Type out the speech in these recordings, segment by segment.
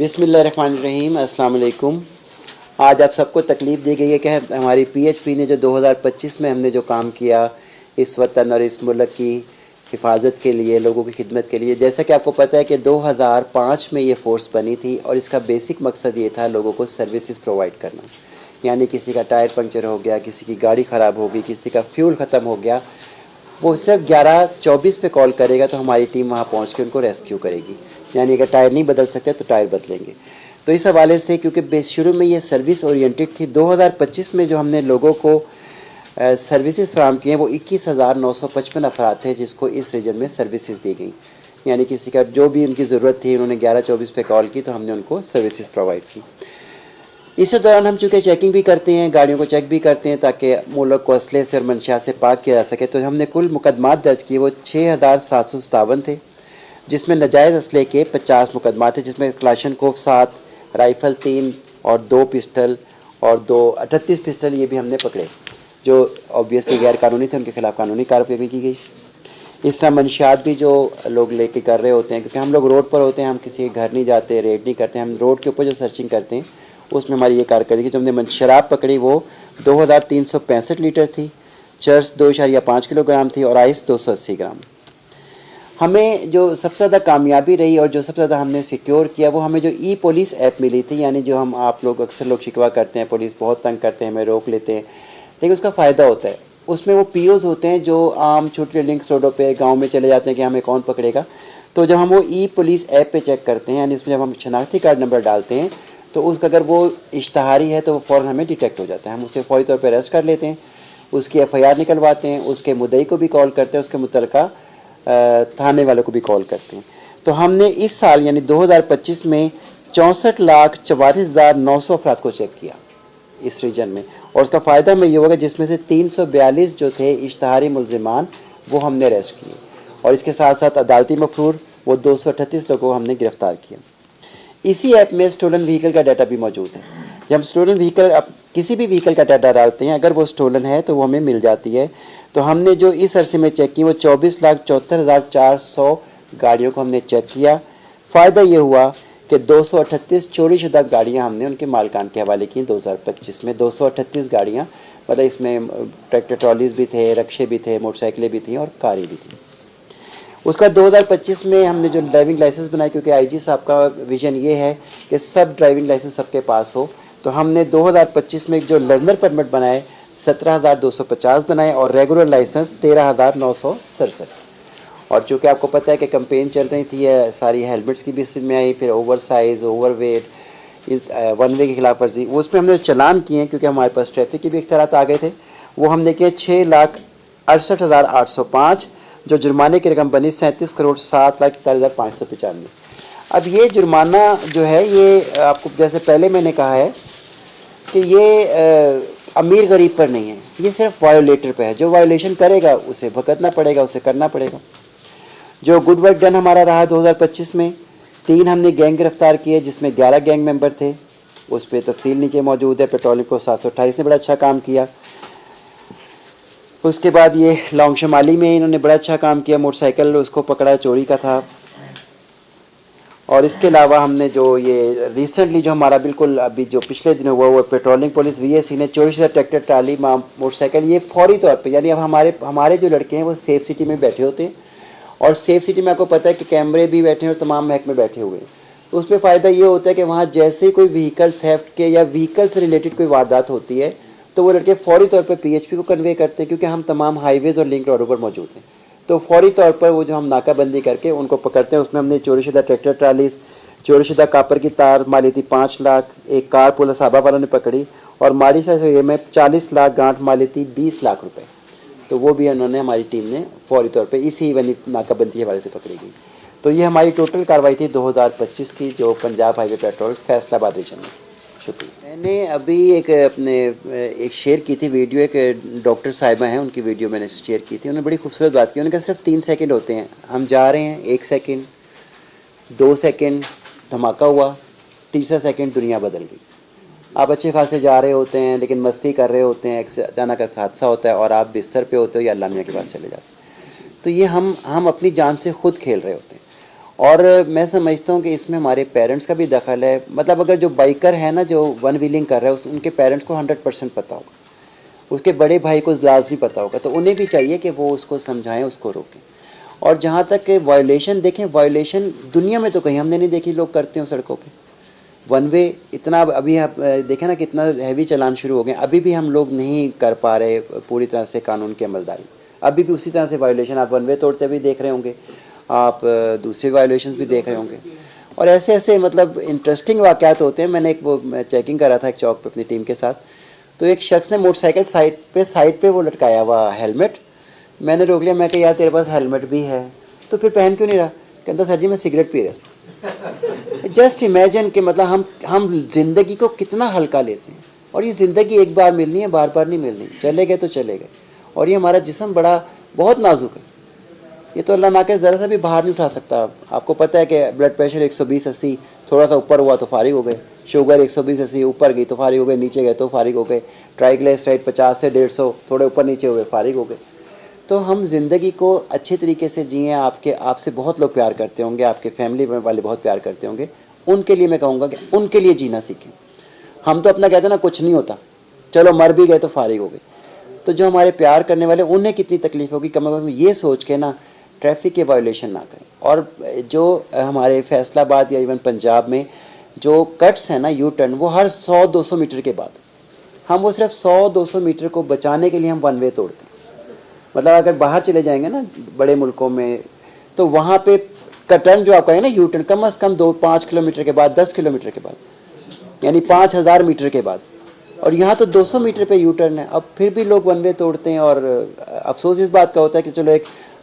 بسم اللہ الرحمن الرحیم، السلام علیکم۔ آج آپ سب کو تکلیف دی گئی ہے کہ ہماری پی ایچ پی نے جو 2025 میں ہم نے جو کام کیا اس وطن اور اس ملک کی حفاظت کے لیے، لوگوں کی خدمت کے لیے، جیسا کہ آپ کو پتہ ہے کہ 2005 میں یہ فورس بنی تھی اور اس کا بیسک مقصد یہ تھا لوگوں کو سروسز پرووائڈ کرنا۔ یعنی کسی کا ٹائر پنکچر ہو گیا، کسی کی گاڑی خراب ہو گئی، کسی کا فیول ختم ہو گیا، وہ صرف 11:24 پہ کال کرے گا تو ہماری ٹیم وہاں پہنچ کے ان کو ریسکیو کرے گی۔ یعنی اگر ٹائر نہیں بدل سکتے تو ٹائر بدلیں گے۔ تو اس حوالے سے کیونکہ شروع میں یہ سروس اورینٹڈ تھی، 2025 میں جو ہم نے لوگوں کو سروسز فراہم کی ہیں وہ 21,955 افراد تھے جس کو اس ریجن میں سروسز دی گئیں۔ یعنی کسی کا جو بھی ان کی ضرورت تھی انہوں نے 11:24 پہ کال کی تو ہم نے ان کو سروسز پرووائڈ کی۔ اس دوران ہم چونکہ چیکنگ بھی کرتے ہیں، گاڑیوں کو چیک بھی کرتے ہیں تاکہ ملک کو اسلحے سے اور منشیات سے پاک کیا جا سکے، تو ہم نے کل مقدمات درج کیے وہ 6,757 تھے، جس میں ناجائز اسلحے کے 50 مقدمات تھے، جس میں کلاشنکوف 7، رائفل 3 اور 2 پسٹل اور 38 پسٹل یہ بھی ہم نے پکڑے جو آبویسلی غیر قانونی تھے، ان کے خلاف قانونی کارروائی کی گئی۔ اس طرح منشیات بھی جو لوگ لے کے کر رہے ہوتے ہیں، کیونکہ ہم لوگ روڈ پر ہوتے ہیں، ہم کسی کے گھر نہیں جاتے، ریڈ نہیں کرتے، ہم روڈ کے اوپر جو سرچنگ کرتے ہیں اس میں ہماری یہ کارکردگی جو ہم نے شراب پکڑی وہ 2,365 لیٹر تھی، چرس 2.5 کلو گرام تھی اور آئس 280 گرام۔ ہمیں جو سب سے زیادہ کامیابی رہی اور جو سب سے زیادہ ہم نے سیکیور کیا وہ ہمیں جو ای پولیس ایپ ملی تھی، یعنی جو ہم آپ لوگ اکثر لوگ شکوہ کرتے ہیں پولیس بہت تنگ کرتے ہیں، ہمیں روک لیتے ہیں، لیکن اس کا فائدہ ہوتا ہے۔ اس میں وہ پی اوز ہوتے ہیں جو عام چھوٹے لنکس روڈوں پہ گاؤں میں چلے جاتے ہیں کہ ہمیں کون پکڑے گا، تو جب ہم وہ ای پولیس ایپ پہ چیک کرتے ہیں، یعنی اس میں جب ہم شناختی کارڈ نمبر ڈالتے ہیں تو اس کا اگر وہ اشتہاری ہے تو وہ فوراً ہمیں ڈیٹیکٹ ہو جاتا ہے، ہم اسے فوری طور پہ اریسٹ کر لیتے ہیں، اس کی ایف آئی آر نکلواتے ہیں، اس کے مدعی کو بھی کال کرتے ہیں، اس کے متعلقہ تھانے والوں کو بھی کال کرتے ہیں۔ تو ہم نے اس سال یعنی 2025 میں 64,44,900 افراد کو چیک کیا اس ریجن میں، اور اس کا فائدہ میں یہ ہوگا جس میں سے 342 جو تھے اشتہاری ملزمان وہ ہم نے اریسٹ کیے، اور اس کے ساتھ ساتھ عدالتی مفرور وہ 238 لوگوں کو ہم نے گرفتار کیا۔ اسی ایپ میں سٹولن وہیکل کا ڈیٹا بھی موجود ہے۔ جب ہم سٹولن وہیکل کسی بھی وہیکل کا ڈیٹا ڈالتے ہیں، اگر وہ سٹولن ہے تو وہ ہمیں مل جاتی ہے۔ تو ہم نے جو اس عرصے میں چیک کی وہ 24,74,400 گاڑیوں کو ہم نے چیک کیا۔ فائدہ یہ ہوا کہ 238 چوری شدہ گاڑیاں ہم نے ان کے مالکان کے حوالے کی 2025 میں، 238 گاڑیاں، مطلب اس میں ٹریکٹر ٹرالیز بھی تھے، رکشے بھی تھے، موٹر سائیکلیں بھی تھیں اور کاریں بھی تھیں۔ اس کا 2025 میں ہم نے جو ڈرائیونگ لائسنس بنایا، کیونکہ آئی جی صاحب کا ویژن یہ ہے کہ سب ڈرائیونگ لائسنس سب کے پاس ہو، تو ہم نے 2025 میں جو لرنر پرمٹ بنائے 17,250 بنائے اور ریگولر لائسنس 13,967۔ اور چونکہ آپ کو پتہ ہے کہ کمپین چل رہی تھی، ساری ہیلمٹس کی بھی اس میں آئی، پھر over size, over weight, one way کی خلاف ورزی، اس میں ہم نے چلان کیے ہیں کیونکہ ہمارے پاس ٹریفک کے بھی اختیارات آ گئے تھے، وہ ہم نے کیے 6,68,805، جو جرمانے کی رقم بنی 37,07,41,595۔ اب یہ جرمانہ جو ہے یہ آپ کو جیسے پہلے میں نے کہا ہے کہ یہ امیر غریب پر نہیں ہے، یہ صرف وائیولیٹر پہ ہے، جو وائیولیشن کرے گا اسے بھگتنا پڑے گا، اسے کرنا پڑے گا۔ جو گڈ ورک ڈن ہمارا رہا 2025 میں، 3 ہم نے گینگ گرفتار کیے جس میں 11 گینگ ممبر تھے، اس پہ تفصیل نیچے موجود ہے۔ پیٹرولنگ کو 728 نے بڑا اچھا کام کیا۔ اس کے بعد یہ لانگ شمالی میں انہوں نے بڑا اچھا کام کیا، موٹر سائیکل اس کو پکڑا، چوری کا تھا۔ اور اس کے علاوہ ہم نے جو یہ ریسنٹلی جو ہمارا بالکل ابھی جو پچھلے دن ہوا وہ patrolling police V S C نے چوری شدہ ٹریکٹر ٹرالی موٹر سائیکل، یہ فوری طور پہ، یعنی اب ہمارے جو لڑکے ہیں وہ سیف سٹی میں بیٹھے ہوتے ہیں، اور سیف سٹی میں آپ کو پتہ ہے کہ کیمرے بھی بیٹھے ہیں اور تمام محکمے بیٹھے ہوئے ہیں۔ اس میں فائدہ یہ ہوتا ہے کہ وہاں جیسے کوئی وہیکل تھیفٹ کے یا وہیکل سے ریلیٹڈ کوئی واردات ہوتی ہے تو وہ لڑکے فوری طور پر پی ایچ پی کو کنوے کرتے ہیں، کیونکہ ہم تمام ہائی ویز اور لنک روڈوں پر موجود ہیں، تو فوری طور پر وہ جو ہم ناکہ بندی کر کے ان کو پکڑتے ہیں۔ اس میں ہم نے چوری شدہ ٹریکٹر ٹرالیز، چوری شدہ کاپر کی تار مالی تھی 5 لاکھ، ایک کار پولیس صحابہ والوں نے پکڑی، اور ماڑی سے میں 40 لاکھ گانٹھ مالی تھی 20 لاکھ روپے، تو وہ بھی انہوں نے ہماری ٹیم نے فوری طور پہ اسی ناکہ بندی کے حوالے سے پکڑی گئی۔ تو یہ ہماری ٹوٹل کارروائی تھی 2025 کی جو پنجاب ہائی وے پیٹرول فیصل آباد ریجن میں۔ شکریہ۔ میں نے ابھی ایک شیئر کی تھی ویڈیو، ایک ڈاکٹر صاحبہ ہیں ان کی ویڈیو میں نے شیئر کی تھی، انہوں نے بڑی خوبصورت بات کی، انہوں نے کہا صرف 3 سیکنڈ ہوتے ہیں، ہم جا رہے ہیں، 1 سیکنڈ، 2 سیکنڈ دھماکہ ہوا، تیسرا سیکنڈ دنیا بدل گئی۔ آپ اچھے خاصے جا رہے ہوتے ہیں لیکن مستی کر رہے ہوتے ہیں، اچانک کا حادثہ ہوتا ہے اور آپ بستر پہ ہوتے ہو یا اللہ میاں کے پاس چلے جاتے ہیں، تو یہ ہم اپنی جان سے خود کھیل رہے ہوتے ہیں۔ اور میں سمجھتا ہوں کہ اس میں ہمارے پیرنٹس کا بھی دخل ہے. مطلب اگر جو بائکر ہے نا جو ون ویلنگ کر رہا ہے ان کے پیرنٹس کو 100% پتہ ہوگا, اس کے بڑے بھائی کو لازمی پتہ ہوگا, تو انہیں بھی چاہیے کہ وہ اس کو سمجھائیں, اس کو روکیں. اور جہاں تک کہ وائلیشن دیکھیں, وائلیشن دنیا میں تو کہیں ہم نے نہیں دیکھی لوگ کرتے ہوں سڑکوں پہ. ون وے اتنا ابھی آپ دیکھیں نا کتنا ہیوی چلان شروع ہو گئے, ابھی بھی ہم لوگ نہیں کر پا رہے پوری طرح سے قانون کی عملداری. ابھی بھی اسی طرح سے وائلیشن آپ ون وے توڑتے بھی دیکھ رہے ہوں گے, آپ دوسرے وائلیشنز بھی دیکھ رہے ہوں گے. اور ایسے ایسے مطلب انٹرسٹنگ واقعات ہوتے ہیں. میں نے ایک وہ چیکنگ کرا تھا ایک چوک پہ اپنی ٹیم کے ساتھ, تو ایک شخص نے موٹر سائیکل سائڈ پہ وہ لٹکایا ہوا ہیلمٹ. میں نے روک لیا, میں کہ یار تیرے پاس ہیلمٹ بھی ہے تو پھر پہن کیوں نہیں رہا؟ کہتا سر جی میں سگریٹ پی رہا تھا. جسٹ امیجن کہ مطلب ہم زندگی کو کتنا ہلکا لیتے ہیں, اور یہ زندگی ایک بار ملنی ہے, بار بار نہیں ملنی. چلے گئے تو چلے گئے. اور یہ ہمارا جسم بہت نازک ہے, یہ تو اللہ نہ کرے ذرا سا بھی باہر نہیں اٹھا سکتا. آپ کو پتہ ہے کہ بلڈ پریشر 120/80 تھوڑا سا اوپر ہوا تو فارغ ہو گئے, شوگر 120/80 اوپر گئی تو فارغ ہو گئے, نیچے گئے تو فارغ ہو گئے, ٹرائیگلیسیرائڈ 50 سے 150 تھوڑے اوپر نیچے ہوئے فارغ ہو گئے. تو ہم زندگی کو اچھے طریقے سے جئیں. آپ سے بہت لوگ پیار کرتے ہوں گے, آپ کے فیملی والے بہت پیار کرتے ہوں گے. ان کے لیے میں کہوں گا کہ ان کے لیے جینا سیکھیں. ہم تو اپنا کہتے ہیں نا کچھ نہیں ہوتا, چلو مر بھی گئے تو فارغ ہو گئے. تو جو ہمارے پیار کرنے والے انہیں کتنی تکلیف ہوگی, کم از کم یہ سوچ کے نا ٹریفک کے وائلیشن نہ کریں. اور جو ہمارے فیصل آباد یا ایون پنجاب میں جو کٹس ہیں نا یو ٹرن, وہ ہر 100-200 میٹر کے بعد, ہم وہ صرف 100-200 میٹر کو بچانے کے لیے ہم ون وے توڑتے ہیں. مطلب اگر باہر چلے جائیں گے نا بڑے ملکوں میں, تو وہاں پہ ٹرن جو آپ کہیں نا you turn come is come 5 kilometre کے بعد, 10 کلومیٹر کے بعد, یعنی 5000 میٹر کے بعد. اور یہاں تو 200 میٹر پہ یو ٹرن ہے. اب پھر بھی لوگ ون وے توڑتے ہیں. اور افسوس اس بات کا ہوتا ہے کہ چلو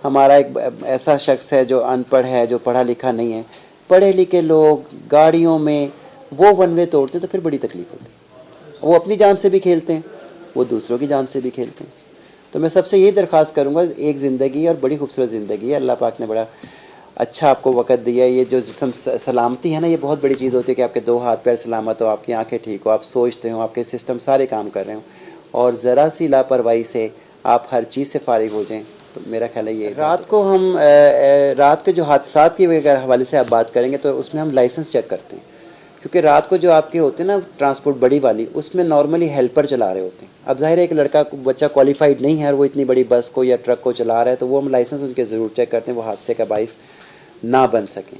ہمارا ایک ایسا شخص ہے جو ان پڑھ ہے, جو پڑھا لکھا نہیں ہے. پڑھے لکھے لوگ گاڑیوں میں وہ ون وے توڑتے ہیں تو پھر بڑی تکلیف ہوتی ہے. وہ اپنی جان سے بھی کھیلتے ہیں, وہ دوسروں کی جان سے بھی کھیلتے ہیں. تو میں سب سے یہی درخواست کروں گا, ایک زندگی اور بڑی خوبصورت زندگی ہے, اللہ پاک نے بڑا اچھا آپ کو وقت دیا ہے. یہ جو جسم سلامتی ہے نا, یہ بہت بڑی چیز ہوتی ہے کہ آپ کے 2 ہاتھ پیر سلامت ہو, آپ کی آنکھیں ٹھیک ہو, آپ سوچتے ہو, آپ کے سسٹم سارے کام کر رہے ہوں. اور ذرا سی لاپرواہی سے آپ ہر چیز سے فارغ ہو جائیں تو میرا خیال ہے یہ رات کو ہم رات کے جو حادثات کے حوالے سے آپ بات کریں گے تو اس میں ہم لائسنس چیک کرتے ہیں. کیونکہ رات کو جو آپ کے ہوتے ہیں نا ٹرانسپورٹ بڑی والی, اس میں نارملی ہیلپر چلا رہے ہوتے ہیں. اب ظاہر ہے ایک لڑکا بچہ کوالیفائڈ نہیں ہے اور وہ اتنی بڑی بس کو یا ٹرک کو چلا رہا ہے, تو وہ ہم لائسنس ان کے ضرور چیک کرتے ہیں, وہ حادثے کا باعث نہ بن سکیں.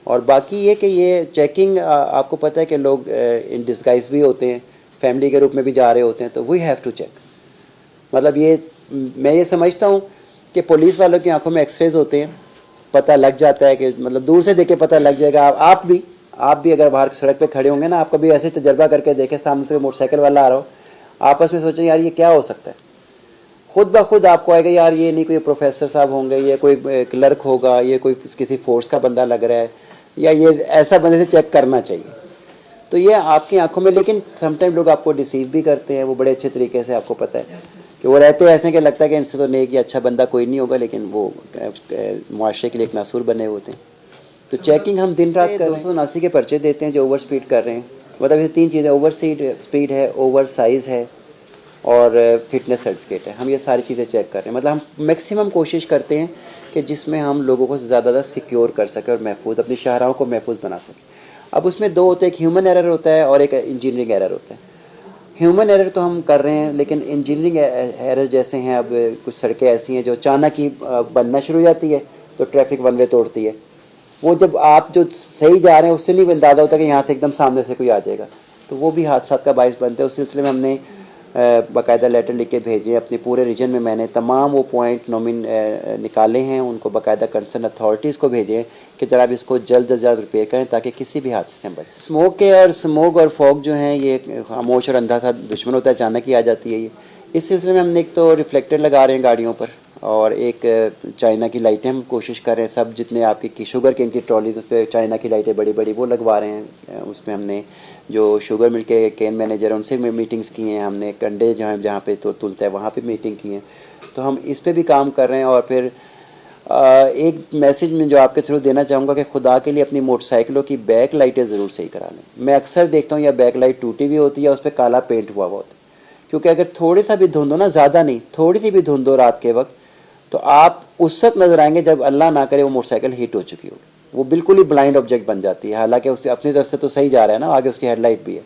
اور باقی یہ کہ یہ چیکنگ آپ کو پتہ ہے کہ لوگ ان ڈسگائز بھی ہوتے ہیں, فیملی کے روپ میں بھی جا رہے ہوتے ہیں, تو وی ہیو ٹو چیک. مطلب یہ میں یہ سمجھتا ہوں کہ پولیس والوں کی آنکھوں میں ایکسریز ہوتے ہیں, پتہ لگ جاتا ہے کہ مطلب دور سے دیکھ کے پتہ لگ جائے گا. آپ بھی اگر باہر سڑک پہ کھڑے ہوں گے نا, آپ کبھی ایسے تجربہ کر کے دیکھیں, سامنے سے موٹر سائیکل والا آ رہا ہو, آپس میں سوچیں یار یہ کیا ہو سکتا ہے, خود بخود آپ کو آئے گا یار یہ نہیں کوئی پروفیسر صاحب ہوں گے, یہ کوئی کلرک ہوگا, یہ کوئی کسی فورس کا بندہ لگ رہا ہے, یا یہ ایسا بندے سے چیک کرنا چاہیے. تو یہ آپ کی آنکھوں میں, لیکن سم ٹائم لوگ آپ کو ڈیسیو بھی کرتے ہیں. وہ بڑے اچھے طریقے سے, آپ کو پتہ ہے کہ وہ رہتے ایسے کہ لگتا ہے کہ ان سے تو نیک یا اچھا بندہ کوئی نہیں ہوگا, لیکن وہ معاشرے کے لیے ایک ناسور بنے ہوتے ہیں. تو چیکنگ ہم دن رات 279 کے پرچے دیتے ہیں جو اوور سپیڈ کر رہے ہیں. مطلب یہ 3 چیزیں, اوور سپیڈ ہے, اوور سائز ہے, اور فٹنس سرٹیفکیٹ ہے. ہم یہ ساری چیزیں چیک کر رہے ہیں. مطلب ہم میکسیمم کوشش کرتے ہیں کہ جس میں ہم لوگوں کو زیادہ زیادہ سیکیور کر سکیں اور محفوظ, اپنی شاہراہوں کو محفوظ بنا سکیں. اب اس میں 2 ہوتے ہیں, ایک ہیومن ایرر ہوتا ہے اور ایک انجینئرنگ ایرر ہوتا ہے. ہیومن ایرر تو ہم کر رہے ہیں, لیکن انجینئرنگ ایرر جیسے ہیں, اب کچھ سڑکیں ایسی ہیں جو اچانک ہی بننا شروع ہو جاتی ہے تو ٹریفک ون وے توڑتی ہے. وہ جب آپ جو صحیح جا رہے ہیں اس سے نہیں اندازہ ہوتا کہ یہاں سے ایک دم سامنے سے کوئی آ جائے گا, تو وہ بھی حادثات کا باعث بنتے ہیں. اس سلسلے میں ہم نے باقاعدہ لیٹر لکھ کے بھیجے. اپنے پورے ریجن میں میں نے تمام وہ پوائنٹ نکالے ہیں, ان کو باقاعدہ کنسرن اتھارٹیز کو بھیجے کہ ذرا اب اس کو جلد از جلد ریپیئر کریں تاکہ کسی بھی حادثے سے ہم بچیں. اسموک اور فوگ جو ہیں یہ خاموش اور اندھا سا دشمن ہوتا ہے, اچانک ہی آ جاتی ہے یہ. اس سلسلے میں ہم نے ایک تو ریفلیکٹر لگا رہے ہیں گاڑیوں پر, اور ایک چائنا کی لائٹیں ہم کوشش کر رہے ہیں, سب جتنے آپ کی شوگر کین کی ٹرالیز اس پہ چائنا کی لائٹیں بڑی بڑی وہ لگوا رہے ہیں. اس میں ہم نے جو شوگر مل کے کین مینیجر ان سے میٹنگز کی ہیں, ہم نے کنڈے جہاں پہ تلتا ہے وہاں پہ میٹنگ کی ہیں. تو ہم اس پہ بھی کام کر رہے ہیں. اور پھر ایک میسیج میں جو آپ کے تھرو دینا چاہوں گا کہ خدا کے لیے اپنی موٹر سائیکلوں کی بیک لائٹیں ضرور صحیح کرا لیں. میں اکثر دیکھتا ہوں یا بیک لائٹ ٹوٹی ہوئی ہوتی ہے یا اس پہ کالا پینٹ ہوا ہوتا ہے, کیونکہ اگر تھوڑی سا بھی دھند ہو نا, زیادہ نہیں, تھوڑی سی بھی دھند ہو رات کے وقت, تو آپ اس وقت نظر آئیں گے جب اللہ نہ کرے وہ موٹر سائیکل ہٹ ہو چکی ہوگی. وہ بالکل ہی بلائنڈ آبجیکٹ بن جاتی ہے، حالانکہ اس اپنی طرف سے تو صحیح جا رہا ہے نا، آگے اس کی ہیڈ لائٹ بھی ہے.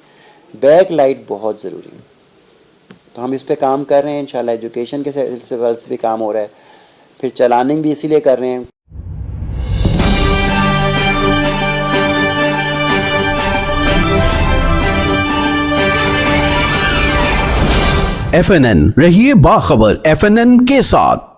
بیک لائٹ بہت ضروری ہے. تو ہم اس پہ کام کر رہے ہیں انشاءاللہ. ایجوکیشن کے سلسلے سے بھی کام ہو رہا ہے، پھر چلاننگ بھی اسی لیے کر رہے ہیں. FNN رہیے باخبر FNN کے ساتھ.